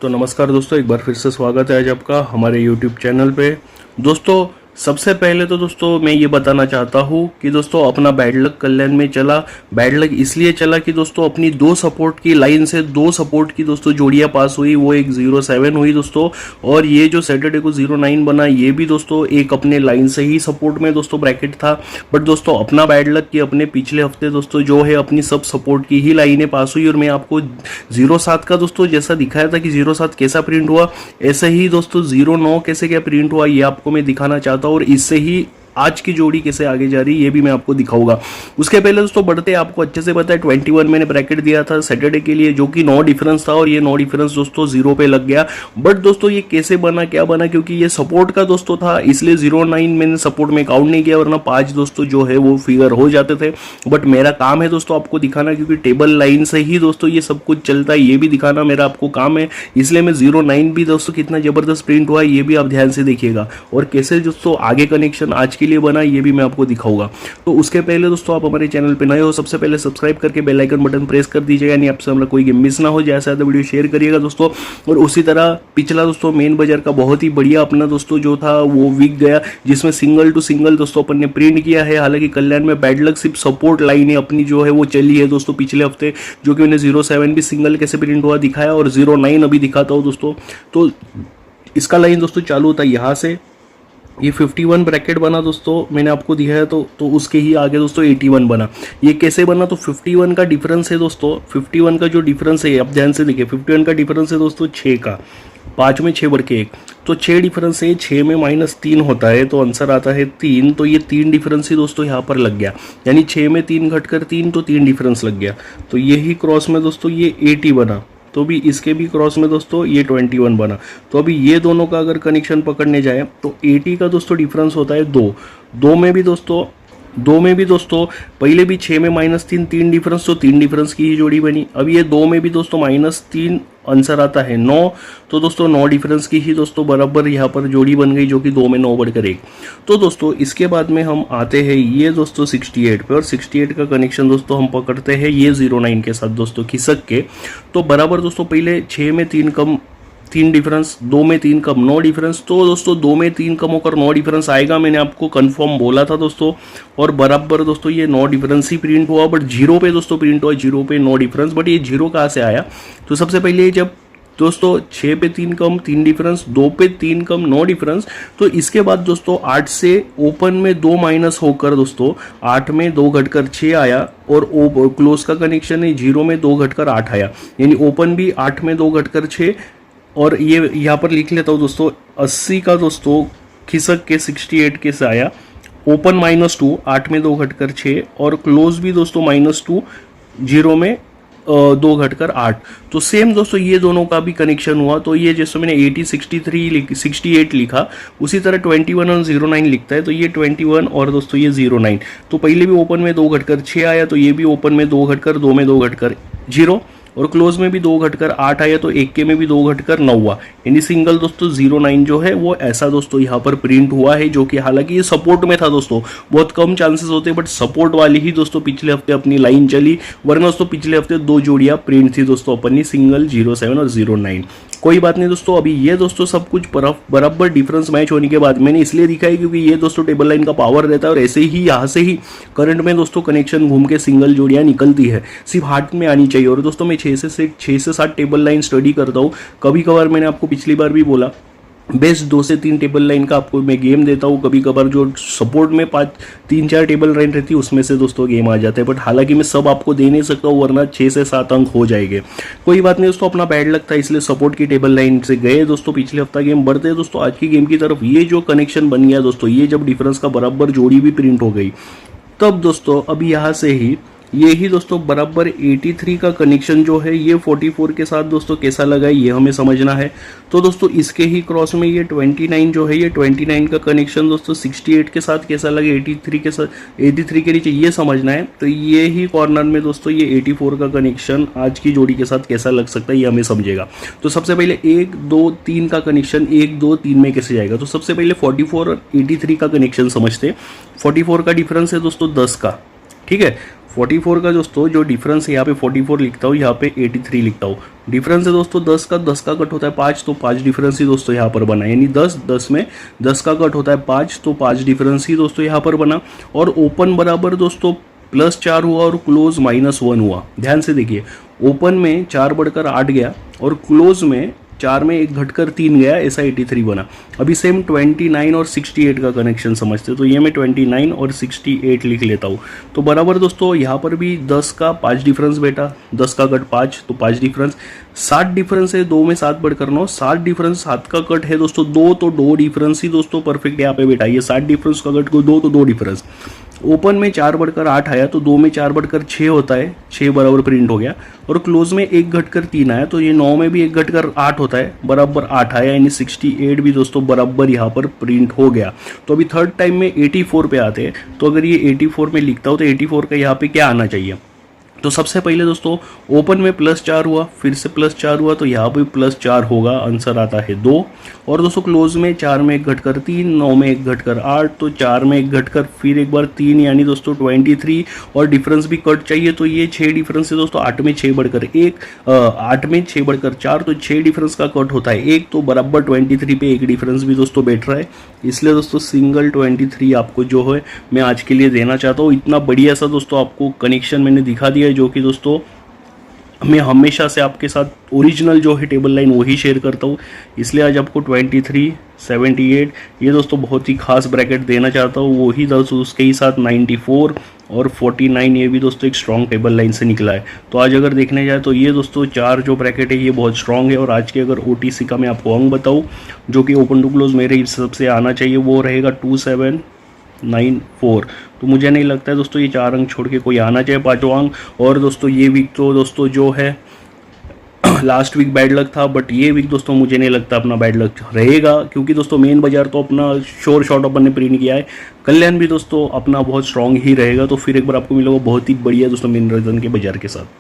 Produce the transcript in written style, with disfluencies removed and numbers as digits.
तो नमस्कार दोस्तों, एक बार फिर से स्वागत है आज आपका हमारे YouTube चैनल पे। दोस्तों सबसे पहले तो दोस्तों मैं ये बताना चाहता हूँ कि दोस्तों अपना बैड लक कल्याण में चला। बैड लक इसलिए चला कि दोस्तों अपनी दो सपोर्ट की लाइन से दो सपोर्ट की दोस्तों जोड़ियाँ पास हुई, वो एक 07 हुई दोस्तों, और ये जो सैटरडे को 09 बना ये भी दोस्तों एक अपने लाइन से ही सपोर्ट में दोस्तों ब्रैकेट था। बट दोस्तों अपना बैड लक कि अपने पिछले हफ्ते दोस्तों जो है अपनी सब सपोर्ट की ही लाइनें पास हुई, और मैं आपको 07 का दोस्तों जैसा दिखाया था कि 07 कैसा प्रिंट हुआ, ऐसे ही दोस्तों 09 कैसे क्या प्रिंट हुआ ये आपको मैं दिखाना चाहता हूँ, और इससे ही आज की जोड़ी कैसे आगे जा रही है ये भी मैं आपको दिखाऊंगा। उसके पहले दोस्तों बढ़ते आपको अच्छे से पता है 21 मैंने ब्रैकेट दिया था सैटरडे के लिए, जो कि नो डिफरेंस था, और ये नो डिफरेंस दोस्तों 0 पे लग गया। बट दोस्तों ये कैसे बना, क्या बना, क्योंकि ये सपोर्ट का दोस्तों था इसलिए 09 मैंने सपोर्ट में काउंट नहीं किया, वरना 5 दोस्तों जो है वो फिगर हो जाते थे। बट मेरा काम है दोस्तों आपको दिखाना, क्योंकि टेबल लाइन से ही दोस्तों ये सब कुछ चलता है, ये भी दिखाना मेरा आपको काम है। इसलिए मैं 09 भी दोस्तों कितना जबरदस्त प्रिंट हुआ ये भी आप ध्यान से देखिएगा, और कैसे दोस्तों आगे कनेक्शन आज के लिए बना ये भी मैं आपको दिखाऊंगा। तो उसके पहले दोस्तों आप हमारे चैनल पे नए हो, सबसे पहले सब्सक्राइब करके बेल आइकन बटन प्रेस कर दीजिएगा, यानी आपसे हमारा कोई गेम मिस ना हो। जैसा तो वीडियो शेयर करिएगा दोस्तों। और उसी तरह पिछला दोस्तों मेन बाजार का बहुत ही बढ़िया अपना दोस्तों जो था वो वीक गया, जिसमें सिंगल टू सिंगल दोस्तों अपन ने प्रिंट किया है। हालांकि कल्याण में बैड लक सिर्फ सपोर्ट लाइन अपनी जो है वो चली है दोस्तों पिछले हफ्ते, जो कि मैंने 07 भी सिंगल कैसे प्रिंट हुआ दिखाया, और 09 अभी दिखाता हूँ दोस्तों। तो इसका लाइन दोस्तों चालू होता है यहाँ से, ये 51 ब्रैकेट बना दोस्तों मैंने आपको दिया है, तो उसके ही आगे दोस्तों 81 बना। ये कैसे बना, तो 51 का डिफरेंस है दोस्तों, 51 का जो डिफरेंस है आप ध्यान से देखिए, 51 का डिफरेंस है दोस्तों 6 का, 5 में 6 बढ़ के 1, तो 6 डिफरेंस है, 6 में -3 होता है तो आंसर आता है 3। तो ये 3 डिफरेंस ही दोस्तों यहाँ पर लग गया, यानी 6 में 3 घटकर 3, तो 3 डिफरेंस लग गया। तो यही क्रॉस में दोस्तों ये 80 बना, तो भी इसके भी क्रॉस में दोस्तों ये 21 बना। तो अभी ये दोनों का अगर कनेक्शन पकड़ने जाए तो 80 का दोस्तों डिफरेंस होता है 2 में भी दोस्तों पहले भी 6 में -3, 3 डिफरेंस, तो 3 डिफरेंस की ही जोड़ी बनी। अब ये 2 में भी दोस्तों -3 आंसर आता है 9, तो दोस्तों 9 डिफरेंस की ही दोस्तों बराबर यहाँ पर जोड़ी बन गई, जो कि 2 में 9 बढ़कर 1। तो दोस्तों इसके बाद में हम आते हैं ये दोस्तों 68 पे, और 68 का कनेक्शन दोस्तों हम पकड़ते हैं ये 09 के साथ दोस्तों खिसक के। तो बराबर दोस्तों पहले 6 में 3 कम 3 डिफरेंस, 2 में 3 कम 9 डिफरेंस, तो दोस्तों 2 में 3 कम होकर 9 डिफरेंस आएगा, मैंने आपको कंफर्म बोला था दोस्तों। और बराबर दोस्तों ये 9 डिफरेंस ही प्रिंट हुआ, बट 0 पे दोस्तों प्रिंट हुआ, 0 पे 9 डिफरेंस। बट ये 0 कहाँ से आया, तो सबसे पहले जब दोस्तों 6 पे 3 कम 3 डिफरेंस, 2 पे 3 कम 9 डिफरेंस, तो इसके बाद दोस्तों 8 से ओपन में 2 माइनस होकर दोस्तों 8 में 2 घटकर 6 आया, और क्लोज का कनेक्शन है 0 में 2 घटकर 8 आया, यानी ओपन भी 8 में 2 घटकर 6। और ये यहाँ पर लिख लेता हूँ दोस्तों 80 का दोस्तों खिसक के 68 के से आया, ओपन -2, 8 में 2 घटकर 6, और क्लोज भी दोस्तों -2, 0 में 2 घटकर 8। तो सेम दोस्तों ये दोनों का भी कनेक्शन हुआ। तो ये जैसे मैंने 80 68 लिखा, उसी तरह 21 और 09 लिखता है, तो ये 21 और दोस्तों ये 09। तो पहले भी ओपन में 2 घटकर 6 आया, तो ये भी ओपन में 2 घटकर 2 में 2 घटकर 0, और क्लोज में भी 2 घटकर 8 आया, तो 1 के में भी 2 घटकर 9 हुआ, यानी सिंगल दोस्तों 09 जो है वो ऐसा दोस्तों यहाँ पर प्रिंट हुआ है, जो कि हालांकि ये सपोर्ट में था दोस्तों, बहुत कम चांसेस होते, बट सपोर्ट वाली ही दोस्तों पिछले हफ्ते अपनी लाइन चली, वरना दोस्तों पिछले हफ्ते 2 जोड़ियाँ प्रिंट थी दोस्तों अपनी, सिंगल 07 और 09। कोई बात नहीं दोस्तों, अभी ये दोस्तों सब कुछ बराबर डिफरेंस मैच होने के बाद मैंने इसलिए दिखाई क्योंकि ये दोस्तों टेबल लाइन का पावर रहता है, और ऐसे ही यहाँ से ही करंट में दोस्तों कनेक्शन घूम के सिंगल जोड़ियाँ निकलती है, सिर्फ हाथ में आनी चाहिए। और दोस्तों मैं 6 से 7 टेबल लाइन स्टडी करता हूँ, कभी कभार मैंने आपको पिछली बार भी बोला बेस्ट 2 से 3 टेबल लाइन का आपको मैं गेम देता हूँ, कभी कभार जो सपोर्ट में 3-4 टेबल लाइन रहती है उसमें से दोस्तों गेम आ जाता है, बट हालांकि मैं सब आपको दे नहीं सकता हूँ, वरना 6 से 7 अंक हो जाएंगे। कोई बात नहीं दोस्तों, अपना बैड लक था इसलिए सपोर्ट की टेबल लाइन से गए दोस्तों, पिछले हफ्ता गेम बढ़ते हैं दोस्तों आज की गेम की तरफ। ये जो कनेक्शन बन गया दोस्तों, ये जब डिफरेंस का बराबर जोड़ी भी प्रिंट हो गई, तब दोस्तों अभी यहाँ से ही ये ही दोस्तों बराबर 83 का कनेक्शन जो है ये 44 के साथ दोस्तों कैसा लगा है ये हमें समझना है। तो दोस्तों इसके ही क्रॉस में ये 29 जो है, ये 29 का कनेक्शन दोस्तों 68 के साथ कैसा लगे, 83 के साथ 83 के नीचे ये समझना है। तो ये ही कॉर्नर में दोस्तों ये 84 का कनेक्शन आज की जोड़ी के साथ कैसा लग सकता है ये हमें समझेगा। तो सबसे पहले 1 2 3 का कनेक्शन 1 2 3 में कैसे जाएगा, तो सबसे पहले 44 और 83 का कनेक्शन समझते हैं। 44 का डिफरेंस है दोस्तों 10 का, ठीक है, 44 का दोस्तों जो डिफरेंस है यहाँ पे 44 लिखता हूँ, यहाँ पे 83 लिखता हूँ। डिफरेंस है दोस्तों 10 का कट होता है 5, तो 5 डिफरेंस ही दोस्तों यहाँ पर बना, यानी 10 में 10 का कट होता है 5, तो 5 डिफरेंस ही दोस्तों यहाँ पर बना। और ओपन बराबर दोस्तों +4 हुआ और क्लोज -1 हुआ। ध्यान से देखिए, ओपन में 4 बढ़कर 8 गया और क्लोज में 4 में 1 घटकर 3 गया, ऐसा 83 बना। अभी सेम 29 और 68 का कनेक्शन समझते, तो ये मैं 29 और 68 लिख लेता हूँ। तो बराबर दोस्तों यहाँ पर भी 10 का 5 डिफरेंस बेटा, 10 का कट 5, तो 5 डिफरेंस। 7 डिफरेंस है, 2 में 7 बढ़कर 9, 7 डिफरेंस, 7 का कट है दोस्तों 2, तो 2 डिफरेंस ही दोस्तों परफेक्ट यहाँ पे बेटा। ये 7 डिफरेंस का कट को 2, तो 2 डिफरेंस। ओपन में 4 बढ़कर 8 आया, तो 2 में 4 बढ़कर 6 होता है, 6 बराबर प्रिंट हो गया। और क्लोज में 1 घटकर 3 आया, तो ये 9 में भी 1 घटकर 8 होता है, बराबर 8 आया, यानी 68 भी दोस्तों बराबर यहाँ पर प्रिंट हो गया। तो अभी थर्ड टाइम में 84 पे आते हैं। तो अगर ये 84 में लिखता हो तो 84 का यहाँ पे क्या आना चाहिए? तो सबसे पहले दोस्तों ओपन में +4 हुआ, फिर से +4 हुआ, तो यहाँ पे +4 होगा, आंसर आता है 2। और दोस्तों क्लोज में 4 में 1 घटकर 3, 9 में 1 घटकर 8, तो 4 में 1 घटकर फिर एक बार 3, यानी दोस्तों 23। और डिफरेंस भी कट चाहिए, तो ये 6 डिफरेंस है दोस्तों, 8 में 6 बढ़कर 1, 8 में 6 बढ़कर 4, तो 6 डिफरेंस का कट होता है 1, तो बराबर 23 पे 1 डिफरेंस भी दोस्तों बैठ रहा है। इसलिए दोस्तों सिंगल 23 आपको जो है मैं आज के लिए देना चाहता हूँ। इतना बढ़िया सा दोस्तों आपको कनेक्शन मैंने दिखा दिया है, जो कि दोस्तों मैं हमेशा से आपके साथ ओरिजिनल जो है टेबल लाइन वही शेयर करता हूँ। इसलिए आज आपको 23, 78 ये दोस्तों बहुत ही खास ब्रैकेट देना चाहता हूँ। वही दोस्तों उसके ही साथ 94 और 49 ये भी दोस्तों एक स्ट्रॉन्ग टेबल लाइन से निकला है। तो आज अगर देखने जाए तो ये दोस्तों 4 जो ब्रैकेट है ये बहुत स्ट्रॉन्ग है। और आज के अगर OTC का मैं आपको अंक बताऊँ जो कि ओपन टू क्लोज मेरे हिसाब से आना चाहिए, वो रहेगा 2794। तो मुझे नहीं लगता है दोस्तों ये 4 अंक छोड़ के कोई आना चाहिए 5वां अंक। और दोस्तों ये वीक तो दोस्तों जो है लास्ट वीक बैड लक था, बट ये वीक दोस्तों मुझे नहीं लगता अपना बैड लक रहेगा, क्योंकि दोस्तों मेन बाजार तो अपना श्योर शॉट अपन ने प्रिंट किया है। कल्याण भी दोस्तों अपना बहुत स्ट्रांग ही रहेगा। तो फिर एक बार आपको मिलेगा बहुत ही बढ़िया दोस्तों मेन रीजन के बाजार के साथ।